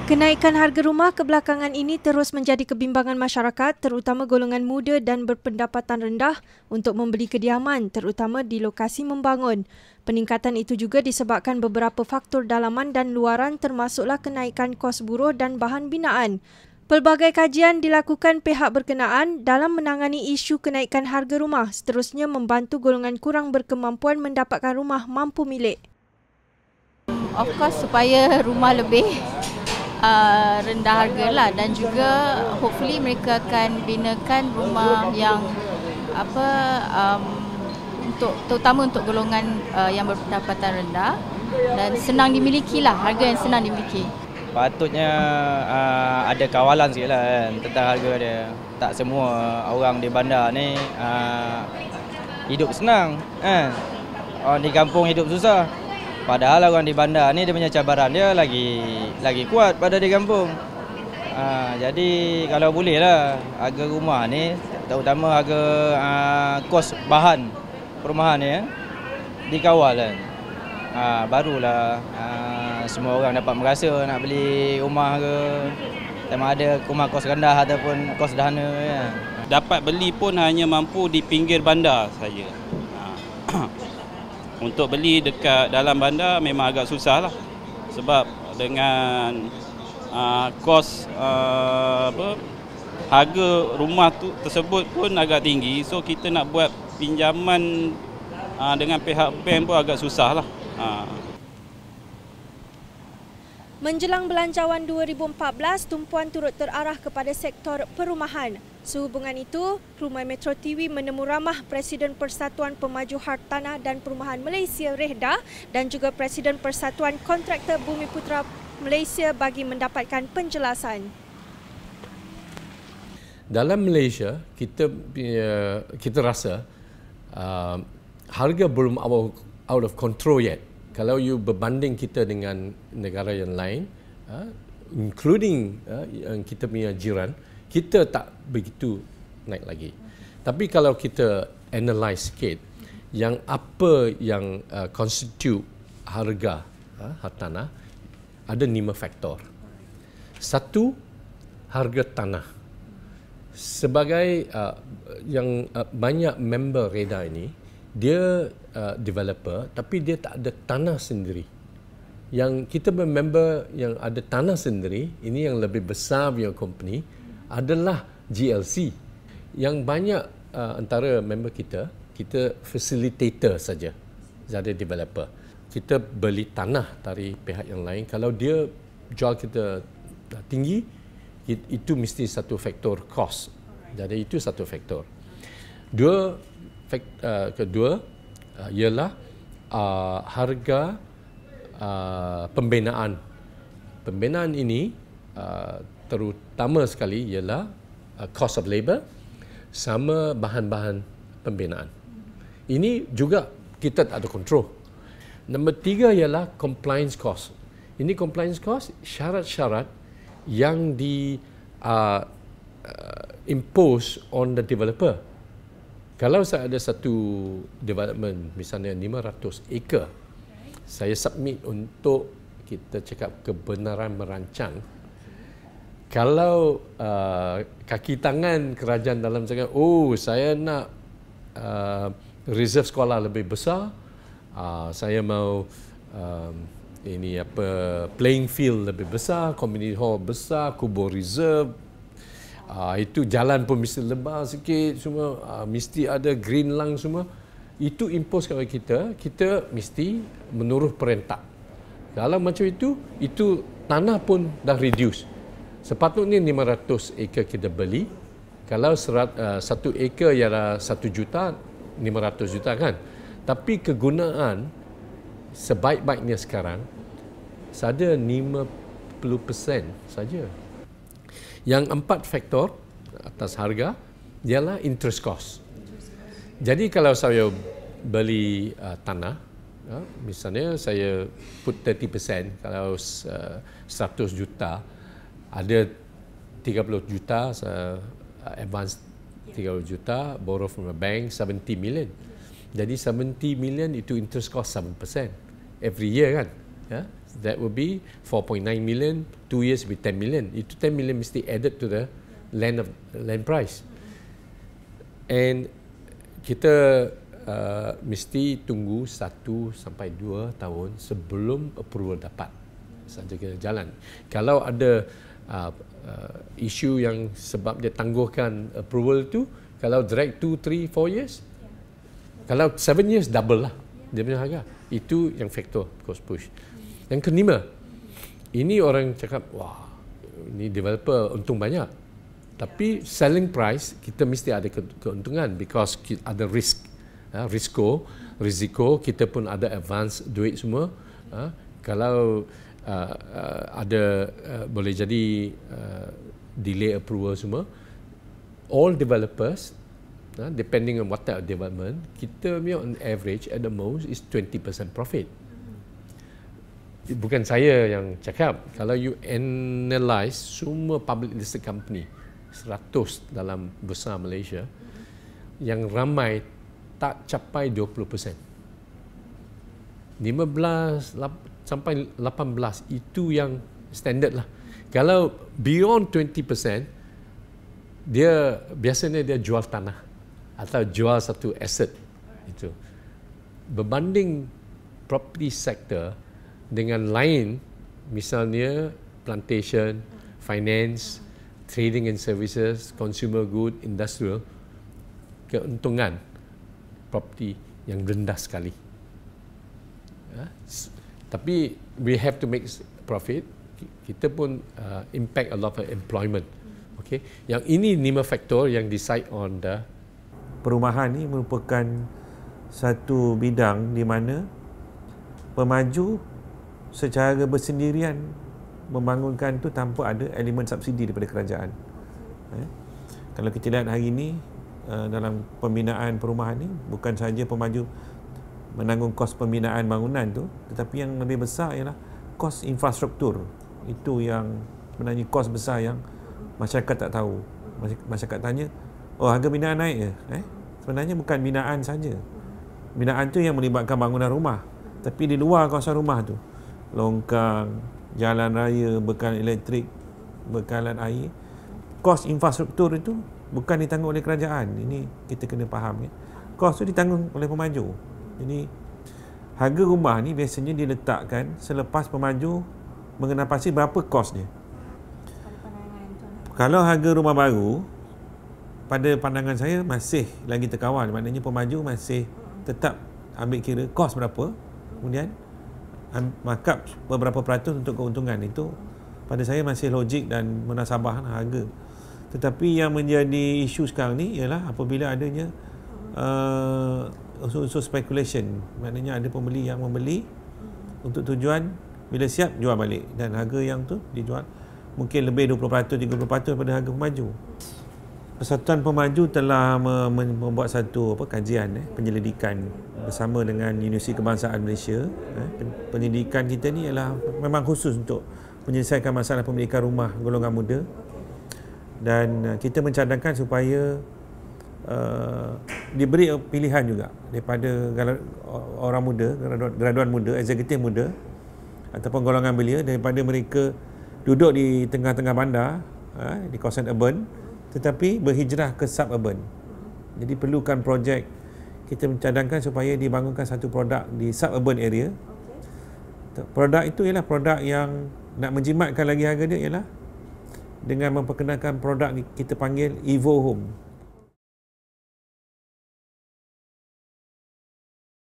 Kenaikan harga rumah kebelakangan ini terus menjadi kebimbangan masyarakat, terutama golongan muda dan berpendapatan rendah untuk membeli kediaman, terutama di lokasi membangun. Peningkatan itu juga disebabkan beberapa faktor dalaman dan luaran termasuklah kenaikan kos buruh dan bahan binaan. Pelbagai kajian dilakukan pihak berkenaan dalam menangani isu kenaikan harga rumah, seterusnya membantu golongan kurang berkemampuan mendapatkan rumah mampu milik. Of course, supaya rumah lebih rendah harga lah, dan juga hopefully mereka akan binakan rumah yang terutama untuk golongan yang berpendapatan rendah dan senang dimiliki lah, harga yang senang dimiliki. Patutnya ada kawalan sikit lah kan, tentang harga dia. Tak semua orang di bandar ni hidup senang kan. Orang di kampung hidup susah. Padahal orang di bandar ni dia punya cabaran dia lagi kuat pada di kampung. Jadi kalau boleh lah harga rumah ni, terutama harga kos bahan perumahan ni dikawal kan. Barulah semua orang dapat merasa nak beli rumah ke, sama ada rumah kos rendah ataupun kos sederhana kan. Dapat beli pun hanya mampu di pinggir bandar saja. Untuk beli dekat dalam bandar memang agak susah lah, sebab dengan kos harga rumah tersebut pun agak tinggi, so kita nak buat pinjaman dengan pihak bank pun agak susah lah. Menjelang Belanjawan 2014, tumpuan turut terarah kepada sektor perumahan. Sehubungan itu, Rumah Metro TV menemu ramah Presiden Persatuan Pemaju Hartanah dan Perumahan Malaysia Rehda dan juga Presiden Persatuan Kontraktor Bumiputera Malaysia bagi mendapatkan penjelasan. Dalam Malaysia, kita rasa harga belum out of control yet. Kalau you berbanding kita dengan negara yang lain, including yang kita punya jiran, kita tak begitu naik lagi. Tapi kalau kita analyse sikit, yang apa yang constitute harga hartanah, ada 5 faktor. Satu, harga tanah. Sebagai yang banyak member REDA ini, dia developer tapi dia tak ada tanah sendiri. Yang kita member yang ada tanah sendiri, ini yang lebih besar punya company adalah GLC. Yang banyak antara member kita facilitator saja, jadi developer. Kita beli tanah dari pihak yang lain, kalau dia jual kita tinggi, itu mesti satu faktor cost. Jadi itu satu faktor. Kedua ialah harga pembinaan. Pembinaan ini terutama sekali ialah cost of labour sama bahan-bahan pembinaan. Ini juga kita tak ada control. Nombor 3 ialah compliance cost. Ini compliance cost, syarat-syarat yang impose on the developer. Kalau saya ada satu development, misalnya 500 acre, saya submit untuk kita cakap kebenaran merancang. Kalau kaki tangan kerajaan dalam cakap, saya nak reserve sekolah lebih besar, saya mau playing field lebih besar, community hall besar, kubur reserve, itu jalan pun mesti lebar sikit, semua mesti ada green lung semua. Itu impose kepada kita mesti menurut perintah. Kalau macam itu tanah pun dah reduce. Sepatutnya 500 acre kita beli. Kalau 1 acre ialah 1 juta, 500 juta kan. Tapi kegunaan sebaik-baiknya sekarang saja 50% saja. Yang 4 faktor atas harga ialah interest cost. Jadi kalau saya beli tanah, misalnya saya put 30%, kalau 100 juta, ada 30 juta advance 30 juta, borrow from a bank 70 million. Jadi 70 million itu interest cost 7% every year kan. that would be 4.9 million, 2 years will be 10 million. Itu 10 million mesti added to the land price. And kita mesti tunggu 1 sampai 2 tahun sebelum approval dapat saja kita jalan. Kalau ada isu yang sebab dia tangguhkan approval tu, kalau drag 2, 3, 4 years, kalau 7 years double lah dia punya harga. Itu yang faktor cost push. Yang kelima, ini orang cakap, wah, ini developer untung banyak. Tapi selling price kita mesti ada keuntungan because ada risk. Risiko kita pun ada advance duit semua. Kalau ada boleh jadi delay approval semua, all developers, depending on what type of development, kita punya on average at the most is 20% profit. Bukan saya yang cakap. Kalau you analyse semua public listed company 100 dalam besar Malaysia, yang ramai tak capai 20%. 15 sampai 18 itu yang standard lah. Kalau beyond 20%, dia biasanya dia jual tanah atau jual satu aset itu. Berbanding property sector dengan lain, misalnya plantation, finance, trading and services, consumer good, industrial, keuntungan property yang rendah sekali. Tapi we have to make profit. Kita pun impact a lot of employment. Okay. Yang ini 5 faktor yang decide on the perumahan ni merupakan satu bidang di mana pemaju secara bersendirian membangunkan tu tanpa ada elemen subsidi daripada kerajaan. Kalau kita lihat hari ini dalam pembinaan perumahan ni, bukan sahaja pemaju menanggung kos pembinaan bangunan tu, tetapi yang lebih besar ialah kos infrastruktur. Itu yang sebenarnya kos besar yang masyarakat tak tahu. Masyarakat tanya, oh, harga binaan naik ke? Sebenarnya bukan binaan saja. Binaan tu yang melibatkan bangunan rumah, tapi di luar kawasan rumah tu, longkang, jalan raya, bekalan elektrik, bekalan air, kos infrastruktur itu bukan ditanggung oleh kerajaan. Ini kita kena faham. Kos tu ditanggung oleh pemaju. Jadi harga rumah ni biasanya diletakkan selepas pemaju mengenal pasti berapa kos dia. Kalau harga rumah baru, pada pandangan saya masih lagi terkawal. Maknanya pemaju masih tetap ambil kira kos berapa, kemudian markup beberapa peratus untuk keuntungan. Itu pada saya masih logik dan munasabah harga. Tetapi yang menjadi isu sekarang ni ialah apabila adanya unsur-unsur speculation. Maknanya ada pembeli yang membeli untuk tujuan bila siap jual balik, dan harga yang tu dijual mungkin lebih 20%, 30% daripada harga pemaju. Persatuan Pemaju telah membuat satu kajian penyelidikan bersama dengan Universiti Kebangsaan Malaysia. Penyelidikan kita ni ialah memang khusus untuk menyelesaikan masalah pemilikan rumah golongan muda, dan kita mencadangkan supaya diberi pilihan juga daripada orang muda, graduan muda, eksekutif muda ataupun golongan belia, daripada mereka duduk di tengah-tengah bandar, di kawasan urban, tetapi berhijrah ke suburban. Jadi perlukan projek, kita mencadangkan supaya dibangunkan satu produk di suburban area. Produk itu ialah produk yang nak menjimatkan lagi harga dia ialah dengan memperkenalkan produk kita panggil Evo Home.